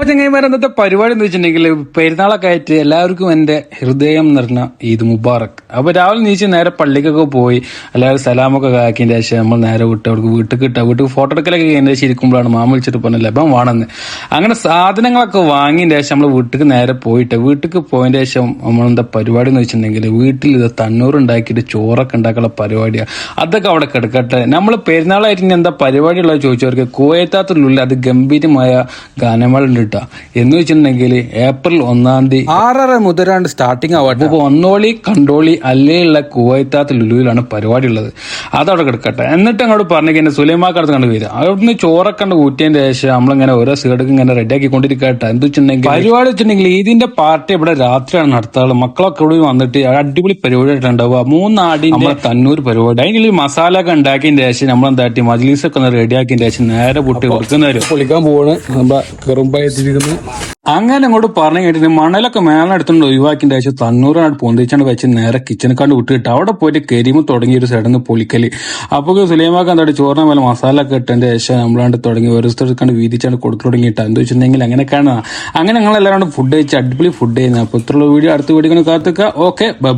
ചങ്ങായിമാർ അന്നത്തെ പരിപാടി എന്ന് വെച്ചിട്ടുണ്ടെങ്കിൽ പെരുന്നാളൊക്കെ ആയിട്ട് എല്ലാവർക്കും എന്റെ ഹൃദയം നിറഞ്ഞ ഈദ് മുബാറക്. അപ്പൊ രാവിലെ നീച്ച് നേരെ പള്ളിക്കൊക്കെ പോയി എല്ലാവരും സലാമൊക്കെ ആക്കിയതിന്റെ ശേഷം നമ്മൾ നേരെ വീട്ടിൽ ഫോട്ടോ എടുക്കലൊക്കെ കഴിഞ്ഞ ശേഷം ഇരിക്കുമ്പോഴാണ് മാമ വിളിച്ചിട്ട് പറഞ്ഞ ലഭം വേണമെന്ന്. അങ്ങനെ സാധനങ്ങളൊക്കെ വാങ്ങിയതിന്റെ ശേഷം നമ്മൾ വീട്ടിൽ നേരെ വീട്ടിൽ പോയതിന്റെ ശേഷം നമ്മളെന്താ പരിപാടി എന്ന് വെച്ചിട്ടുണ്ടെങ്കിൽ വീട്ടിൽ ഇത് തണ്ണൂറ് ഉണ്ടാക്കിയിട്ട് ചോറൊക്കെ ഉണ്ടാക്കാനുള്ള പരിപാടിയാണ്. അതൊക്കെ അവിടെ കിടക്കട്ടെ. നമ്മൾ പെരുന്നാളായിട്ട് ഇനി എന്താ പരിപാടി ഉള്ളത് ചോദിച്ചവർക്ക് കോയത്താത്തുള്ളിൽ അത് ഗംഭീരമായ ഗാനമേള ഉണ്ട് കേട്ടോ. എന്ന് വെച്ചിട്ടുണ്ടെങ്കിൽ ഏപ്രിൽ 1 6:30 മുതലാണ് സ്റ്റാർട്ടിങ് ആവട്ടെ. അപ്പൊ ഒന്നോളി കണ്ടോളി അല്ലേയുള്ള കുവൈത്താത്ത് ലുലുവിലാണ് പരിപാടി ഉള്ളത്. അതവിടെ കിടക്കട്ടെ. എന്നിട്ട് അങ്ങോട്ട് പറഞ്ഞിങ്ങനെ സുലൈമാക്കടുത്ത് കണ്ട് വരിക. അവിടുന്ന് ചോറൊക്കെ കണ്ട് ഊറ്റിയതിന്റെ ശേഷം നമ്മളിങ്ങനെ ഓരോ സൈഡൊക്കെ ഇങ്ങനെ റെഡിയാക്കി കൊണ്ടിരിക്കട്ടെ. എന്ത് വെച്ചിട്ടുണ്ടെങ്കിൽ പരിപാടി വെച്ചിട്ടുണ്ടെങ്കിൽ ഇതിന്റെ പാർട്ടി ഇവിടെ രാത്രിയാണ് നടത്താറ്. മക്കളൊക്കെ ഇവിടെ വന്നിട്ട് അടിപൊളി പരിപാടി ആയിട്ടുണ്ടാവുക. 3 ആടിന്റെ തന്നൂർ പരിപാടി. അതിനുള്ള മസാല ഒക്കെ ഉണ്ടാക്കിയതിന്റെ ശേഷം നമ്മളെന്താട്ടി മജ്ലിസൊക്കെ ഒന്ന് റെഡിയാക്കിയതിന്റെ ശേഷം നേരെ പൊട്ടി കൊടുക്കുന്നവരും പൊളിക്കാൻ പോവാണ്. അങ്ങനെ അങ്ങോട്ട് പറഞ്ഞു കേട്ടിട്ട് മണലൊക്കെ മേലെടുത്തുകൊണ്ട് ഒഴിവാക്കിന്റെ ശേഷം തന്നൂറാണ് പൊന്തിച്ചാണ്ട് വെച്ച് നേരെ കിച്ചണിക്കാണ്ട് വിട്ടിട്ട് അവിടെ പോയിട്ട് കരിമ തുടങ്ങിയ ഒരു സൈഡിൽ നിന്ന് പൊളിക്കല്. അപ്പൊ സുലൈമാക്ക് എന്താ ചോറിന് മേലെ മസാല ഒക്കെ ഇട്ടതിന്റെ ശേഷം നമ്മളാണ്ട് തുടങ്ങി ഒരു സ്ഥലത്ത് വീതിച്ചാണ്ട് കൊടുത്തു തുടങ്ങിയിട്ട് എന്താ വെച്ചിട്ടുണ്ടെങ്കിൽ അങ്ങനെയൊക്കെയാണ്. അങ്ങനെ ഞങ്ങളെല്ലാവരും ഫുഡ് കഴിച്ച് അടിപൊളി ഫുഡ് ചെയ്യുന്നത്. അപ്പൊ ഇത്രയുള്ള വീഡിയോ അടുത്ത വീഡിയോ കാത്തുക. Okay, by.